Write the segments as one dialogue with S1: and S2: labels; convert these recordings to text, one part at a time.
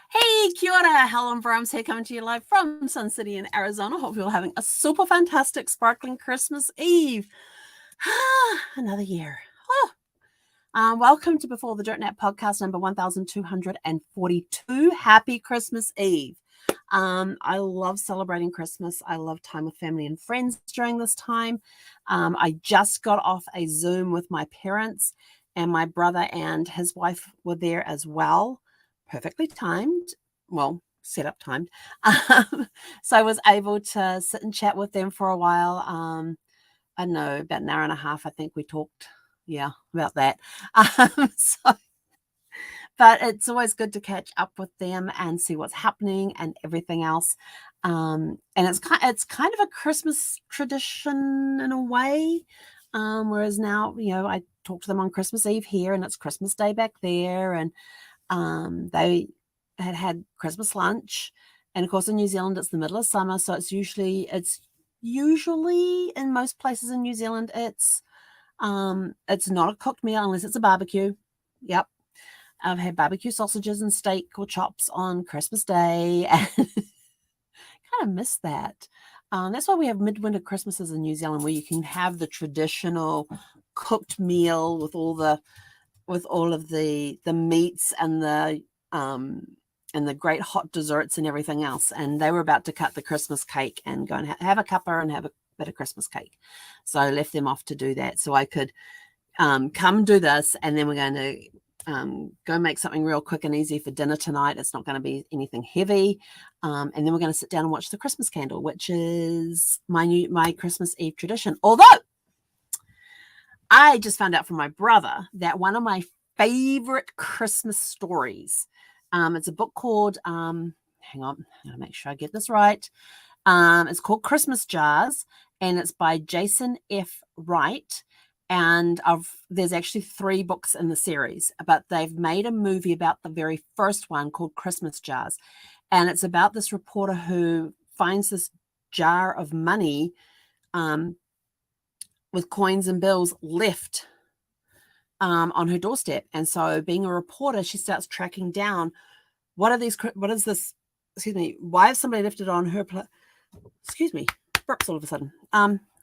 S1: Hey, kia ora, Helen Brahms here coming to you live from Sun City in Arizona. Hope you're having a super fantastic, sparkling Christmas Eve. Another year. Welcome to Before the Dirt Nap podcast number 1242. Happy Christmas Eve. I love celebrating Christmas. I love time with family and friends during this time. I just got off a Zoom with my parents, and my brother and his wife were there as well. Perfectly timed. Well, set up timed. So I was able to sit and chat with them for a while. I don't know, about an hour and a half, I think we talked. Yeah, about that. So but it's always good to catch up with them and see what's happening and everything else. And it's kind of a Christmas tradition in a way. Whereas now, I talk to them on Christmas Eve here, and it's Christmas Day back there, and they had Christmas lunch. And of course, in New Zealand, it's the middle of summer, so it's usually in most places in New Zealand, it's not a cooked meal unless it's a barbecue. Yep. I've had barbecue sausages and steak or chops on Christmas Day, and kind of miss that. That's why we have midwinter Christmases in New Zealand, where you can have the traditional cooked meal with all of the meats and the great hot desserts and everything else. And they were about to cut the Christmas cake and go and have a cuppa and have a bit of Christmas cake. So I left them off to do that so I could come do this, and then we're going to go make something real quick and easy for dinner tonight. It's not going to be anything heavy. And then we're going to sit down and watch the Christmas Candle, which is my Christmas Eve tradition. Although I just found out from my brother that one of my favorite Christmas stories, it's a book called, hang on, I gotta make sure I get this right. It's called Christmas Jars, and it's by Jason F. Wright. And there's actually 3 books in the series, but they've made a movie about the very first one called Christmas Jars. And it's about this reporter who finds this jar of money with coins and bills left on her doorstep. And so, being a reporter, she starts tracking down why has somebody left it on her burps all of a sudden.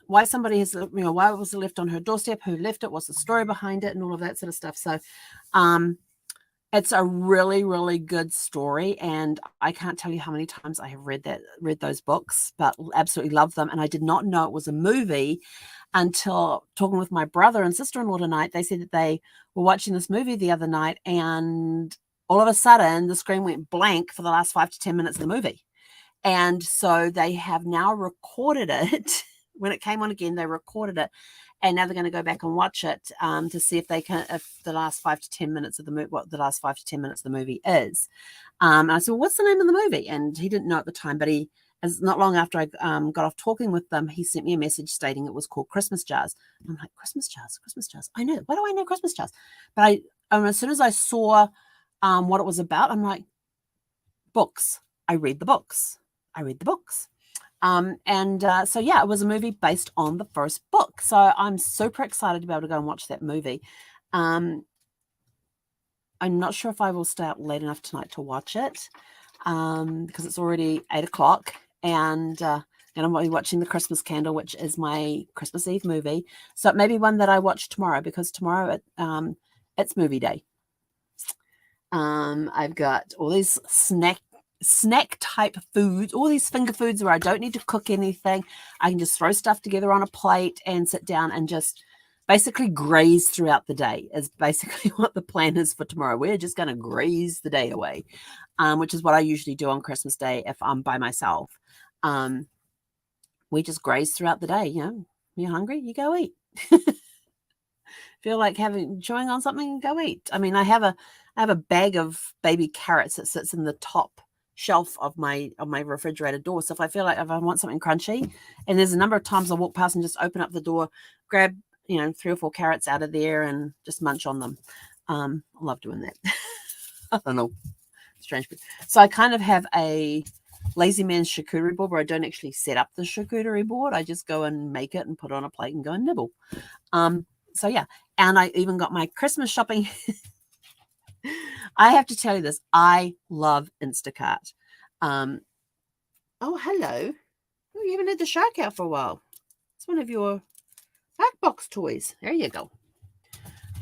S1: Why somebody has, why was it left on her doorstep, who left it, what's the story behind it, and all of that sort of stuff. So it's a really, really good story, and I can't tell you how many times I have read those books, but absolutely love them. And I did not know it was a movie until talking with my brother and sister-in-law tonight. They said that they were watching this movie the other night, and all of a sudden the screen went blank for the last 5 to 10 minutes of the movie. And so they have now recorded it. When it came on again, they recorded it, and now they're going to go back and watch it to see if the last 5 to 10 minutes of the movie, what the last 5 to 10 minutes of the movie is. And I said, well, what's the name of the movie? And he didn't know at the time, but not long after I got off talking with them, he sent me a message stating it was called Christmas Jars. And I'm like, Christmas Jars. I know. Why do I know Christmas Jars? But as soon as I saw what it was about, I'm like, books. I read the books. So yeah, it was a movie based on the first book. So I'm super excited to be able to go and watch that movie. I'm not sure if I will stay up late enough tonight to watch it because it's already 8:00, and I'm watching The Christmas Candle, which is my Christmas Eve movie. So it may be one that I watch tomorrow, because tomorrow it's movie day. I've got all these snack type foods, all these finger foods where I don't need to cook anything. I can just throw stuff together on a plate and sit down and just basically graze throughout the day, is basically what the plan is for tomorrow. We're just going to graze the day away, which is what I usually do on Christmas Day if I'm by myself. We just graze throughout the day. You're hungry, you go eat. Feel like chewing on something, go eat. I mean, I have a bag of baby carrots that sits in the top shelf of my refrigerator door. So if I want something crunchy, and there's a number of times I walk past and just open up the door, grab 3 or 4 carrots out of there and just munch on them. I love doing that. I don't know, strange. So I kind of have a lazy man's charcuterie board where I don't actually set up the charcuterie board. I just go and make it and put it on a plate and go and nibble. So yeah, and I even got my Christmas shopping I have to tell you this. I love Instacart. Oh, hello. Oh, you haven't had the shark out for a while. It's one of your Blackbox toys. There you go.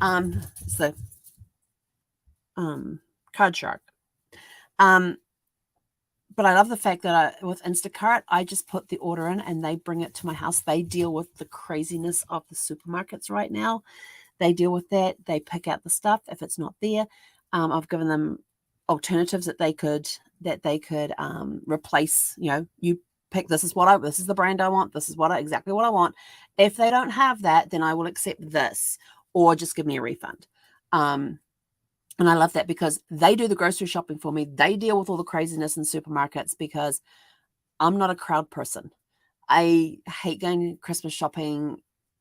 S1: It's the card shark. But I love the fact that with Instacart, I just put the order in and they bring it to my house. They deal with the craziness of the supermarkets right now. They deal with that. They pick out the stuff if it's not there. I've given them alternatives that they could replace. You know, you pick, this is the brand I want. This is exactly what I want. If they don't have that, then I will accept this or just give me a refund. And I love that because they do the grocery shopping for me. They deal with all the craziness in supermarkets because I'm not a crowd person. I hate going Christmas shopping.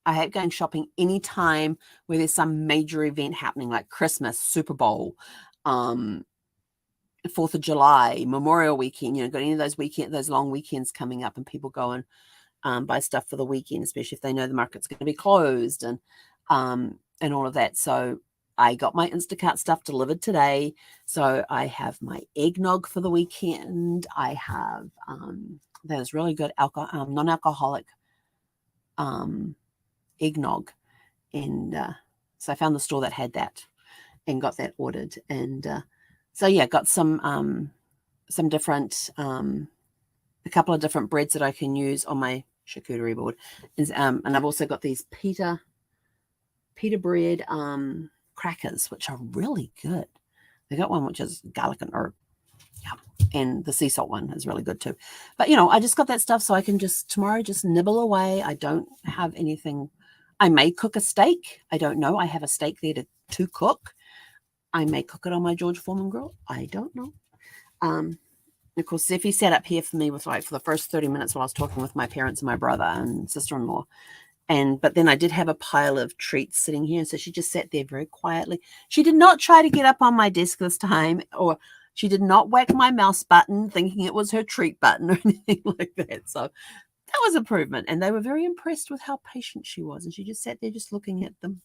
S1: I hate going shopping anytime where there's some major event happening, like Christmas, Super Bowl, 4th of July, Memorial Weekend. You know, got any of those long weekends coming up, and people go and buy stuff for the weekend, especially if they know the market's going to be closed and all of that. So I got my Instacart stuff delivered today. So I have my eggnog for the weekend. I have that is really good non-alcoholic eggnog. And so I found the store that had that and got that ordered. And so yeah, got some different a couple of different breads that I can use on my charcuterie board. And I've also got these pita bread crackers, which are really good. They got one which is garlic and herb. Yeah. And the sea salt one is really good too. But, you know, I just got that stuff so I can tomorrow nibble away. I don't have anything. I may cook a steak. I don't know. I have a steak there to cook. I may cook it on my George Foreman grill. I don't know. Of course, Zeffie sat up here for me for the first 30 minutes while I was talking with my parents and my brother and sister-in-law. But then I did have a pile of treats sitting here. And so she just sat there very quietly. She did not try to get up on my desk this time, or she did not whack my mouse button thinking it was her treat button or anything like that. So that was improvement. And they were very impressed with how patient she was. And she just sat there just looking at them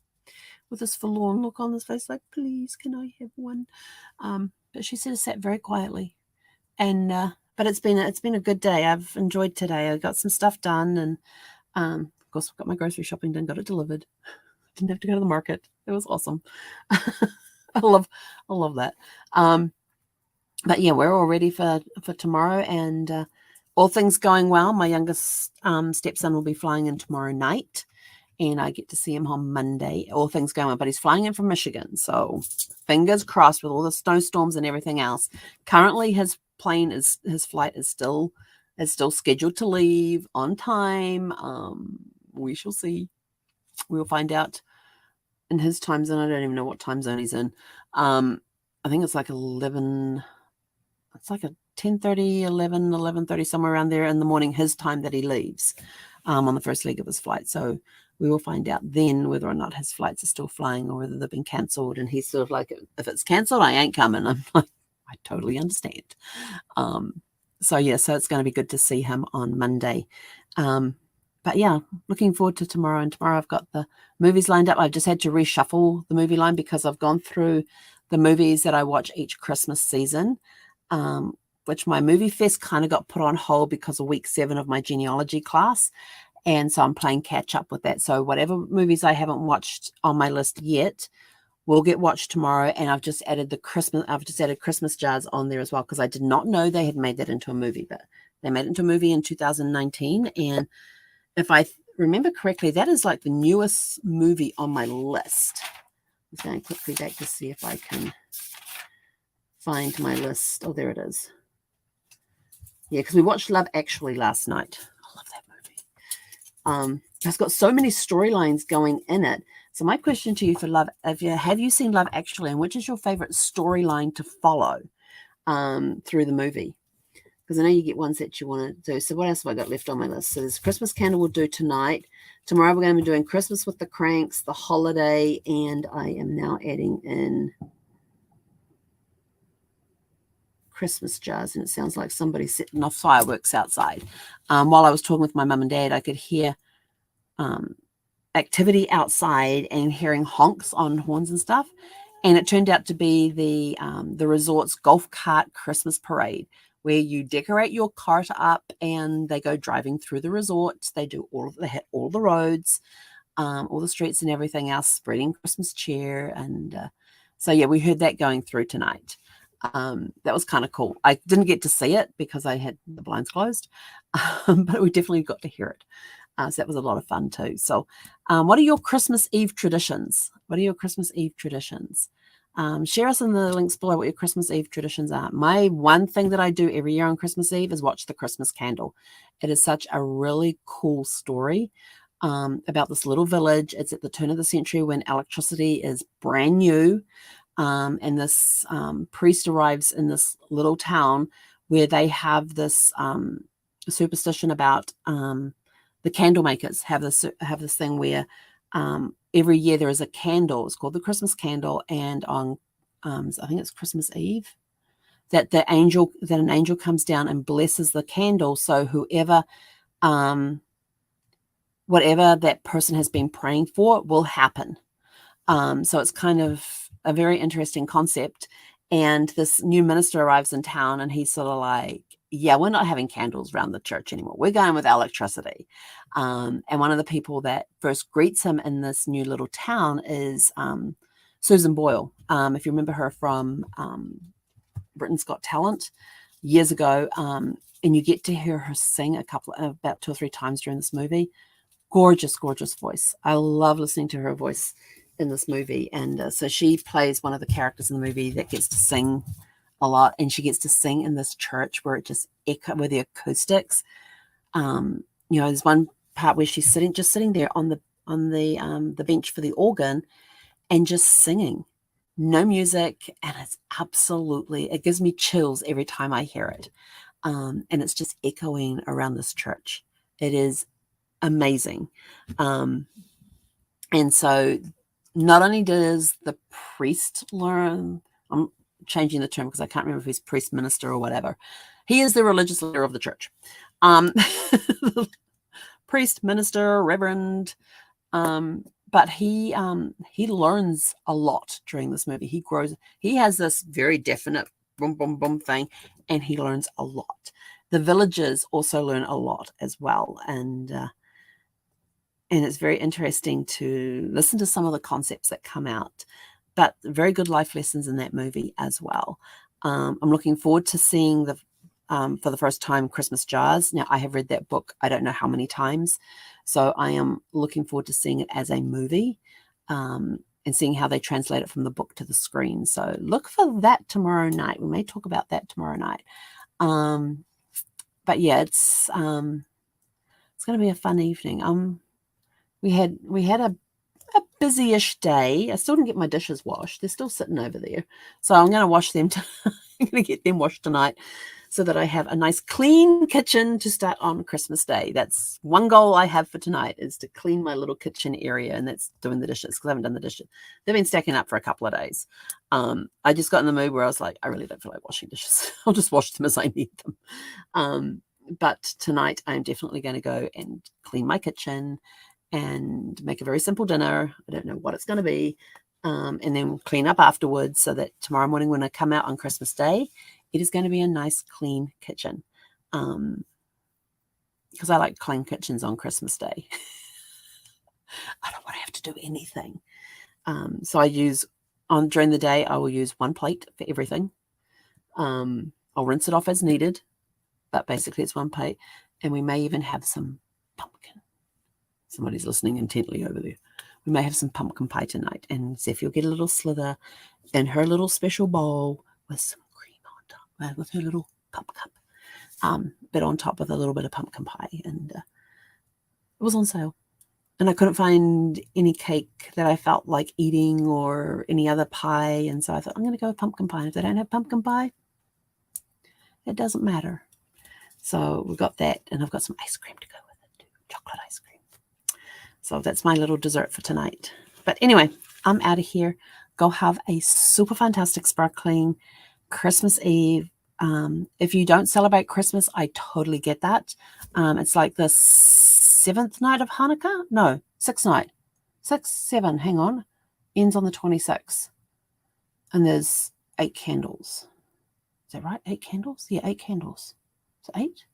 S1: with this forlorn look on his face, like, please, can I have one? But she sat very quietly. And but it's been a good day. I've enjoyed today. I got some stuff done, and of course, I've got my grocery shopping done, got it delivered. Didn't have to go to the market. It was awesome. I love that. But yeah, we're all ready for tomorrow, and all things going well. My youngest stepson will be flying in tomorrow night, and I get to see him on Monday. All things going well, but he's flying in from Michigan, so fingers crossed with all the snowstorms and everything else. Currently, his flight is still scheduled to leave on time. We shall see. We'll find out in his time zone. I don't even know what time zone he's in. I think it's like 11. It's like a 10:30, 11:30, somewhere around there in the morning, his time that he leaves on the first leg of his flight. So we will find out then whether or not his flights are still flying or whether they've been cancelled. And he's sort of like, if it's cancelled, I ain't coming. I'm like, I totally understand. So it's going to be good to see him on Monday. But yeah, looking forward to tomorrow. And tomorrow I've got the movies lined up. I've just had to reshuffle the movie line because I've gone through the movies that I watch each Christmas season, which my movie fest kind of got put on hold because of week 7 of my genealogy class. And so I'm playing catch up with that. So whatever movies I haven't watched on my list yet will get watched tomorrow. And I've just added Christmas Jars on there as well, because I did not know they had made that into a movie, but they made it into a movie in 2019. And if I remember correctly, that is like the newest movie on my list. I'm going quickly back to see if I can find my list. Oh, there it is. Yeah, because we watched Love Actually last night. I love that movie. It's got so many storylines going in it. So my question to you for Love, have you seen Love Actually, and which is your favorite storyline to follow through the movie? Because I know you get ones that you want to do. So what else have I got left on my list? So there's Christmas Candle we'll do tonight. Tomorrow we're going to be doing Christmas with the Cranks, The Holiday, and I am now adding in Christmas Jars, and it sounds like somebody's setting off fireworks outside. While I was talking with my mum and dad, I could hear activity outside and hearing honks on horns and stuff. And it turned out to be the resort's golf cart Christmas parade, where you decorate your cart up and they go driving through the resort. They hit all the roads, all the streets and everything else, spreading Christmas cheer. And so, yeah, we heard that going through tonight. That was kind of cool. I didn't get to see it because I had the blinds closed, but we definitely got to hear it. So that was a lot of fun too. So what are your Christmas Eve traditions? What are your Christmas Eve traditions? Share us in the links below what your Christmas Eve traditions are. My one thing that I do every year on Christmas Eve is watch The Christmas Candle. It is such a really cool story about this little village. It's at the turn of the century when electricity is brand new. And this priest arrives in this little town where they have this superstition about the candle makers have this thing where every year there is a candle. It's called the Christmas candle, and on I think it's Christmas Eve that an angel comes down and blesses the candle. So whoever whatever that person has been praying for will happen. So it's kind of a very interesting concept. And this new minister arrives in town and he's sort of like, yeah, we're not having candles around the church anymore. We're going with electricity. And one of the people that first greets him in this new little town is Susan Boyle. If you remember her from Britain's Got Talent years ago, and you get to hear her sing about 2 or 3 times during this movie. Gorgeous, gorgeous voice. I love listening to her voice in this movie. And so she plays one of the characters in the movie that gets to sing a lot, and she gets to sing in this church where it just echo with the acoustics. There's one part where she's sitting there on the bench for the organ and just singing, no music, and it gives me chills every time I hear it. And it's just echoing around this church. It is amazing. And so not only does the priest learn, I'm changing the term because I can't remember if he's priest, minister, or whatever. He is the religious leader of the church. Priest, minister, reverend. But he learns a lot during this movie. He grows. He has this very definite boom, boom, boom thing, and he learns a lot. The villagers also learn a lot as well. And it's very interesting to listen to some of the concepts that come out, but very good life lessons in that movie as well. I'm looking forward to seeing for the first time, Christmas Jars. Now, I have read that book, I don't know how many times, so I am looking forward to seeing it as a movie and seeing how they translate it from the book to the screen. So look for that tomorrow night. We may talk about that tomorrow night. But yeah, it's going to be a fun evening. We had a busy-ish day. I still didn't get my dishes washed. They're still sitting over there. So I'm going to wash them. I'm going to get them washed tonight so that I have a nice clean kitchen to start on Christmas Day. That's one goal I have for tonight, is to clean my little kitchen area, and that's doing the dishes because I haven't done the dishes. They've been stacking up for a couple of days. I just got in the mood where I was like, I really don't feel like washing dishes. I'll just wash them as I need them. But tonight I'm definitely going to go and clean my kitchen and make a very simple dinner. I don't know what it's going to be. And then clean up afterwards so that tomorrow morning when I come out on Christmas Day, it is going to be a nice clean kitchen. Because I like clean kitchens on Christmas Day. I don't want to have to do anything. So during the day, I will use one plate for everything. I'll rinse it off as needed, but basically it's one plate. And we may even have some pumpkin. Somebody's listening intently over there. We may have some pumpkin pie tonight. And Zephyr will get a little slither in her little special bowl with some cream on top, with her little cup, but on top with a little bit of pumpkin pie. And it was on sale. And I couldn't find any cake that I felt like eating or any other pie. And so I thought, I'm going to go with pumpkin pie. And if they don't have pumpkin pie, it doesn't matter. So we've got that. And I've got some ice cream to go with it too. Chocolate ice cream. So that's my little dessert for tonight. But anyway, I'm out of here. Go have a super fantastic, sparkling Christmas Eve. If you don't celebrate Christmas, I totally get that. It's like the 7th night of Hanukkah. No, 6th night. 6, 7, hang on. Ends on the 26th. And there's 8 candles. Is that right? 8 candles? Yeah, 8 candles. Is it 8?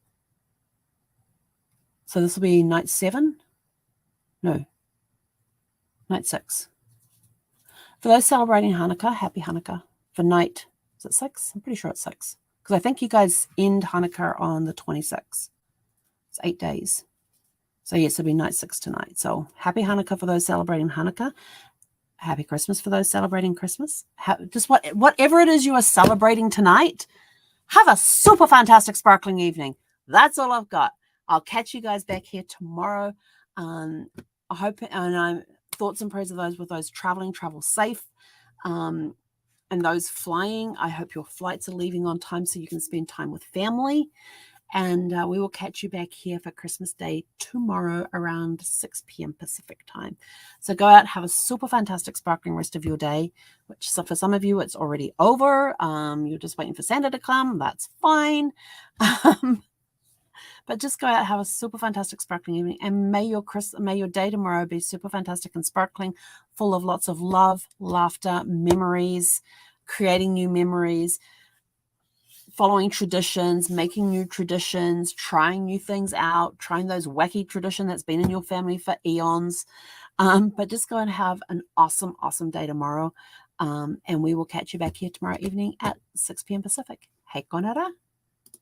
S1: So this will be night 7? No. Night 6. For those celebrating Hanukkah, happy Hanukkah. For night, is it 6? I'm pretty sure it's 6. Because I think you guys end Hanukkah on the 26th. It's 8 days. So yes, it'll be night 6 tonight. So happy Hanukkah for those celebrating Hanukkah. Happy Christmas for those celebrating Christmas. Just whatever it is you are celebrating tonight, have a super fantastic sparkling evening. That's all I've got. I'll catch you guys back here tomorrow. I hope, and I'm thoughts and prayers of those with those traveling, travel safe. And those flying, I hope your flights are leaving on time so you can spend time with family. And we will catch you back here for Christmas Day tomorrow around 6 p.m. Pacific time. So go out, have a super fantastic sparkling rest of your day, which for some of you, it's already over. You're just waiting for Santa to come. That's fine. But just go out, have a super fantastic sparkling evening, and may your day tomorrow be super fantastic and sparkling, full of lots of love, laughter, memories, creating new memories, following traditions, making new traditions, trying new things out, trying those wacky tradition that's been in your family for eons. But just go and have an awesome, awesome day tomorrow. And we will catch you back here tomorrow evening at 6 p.m. Pacific. Hei konara.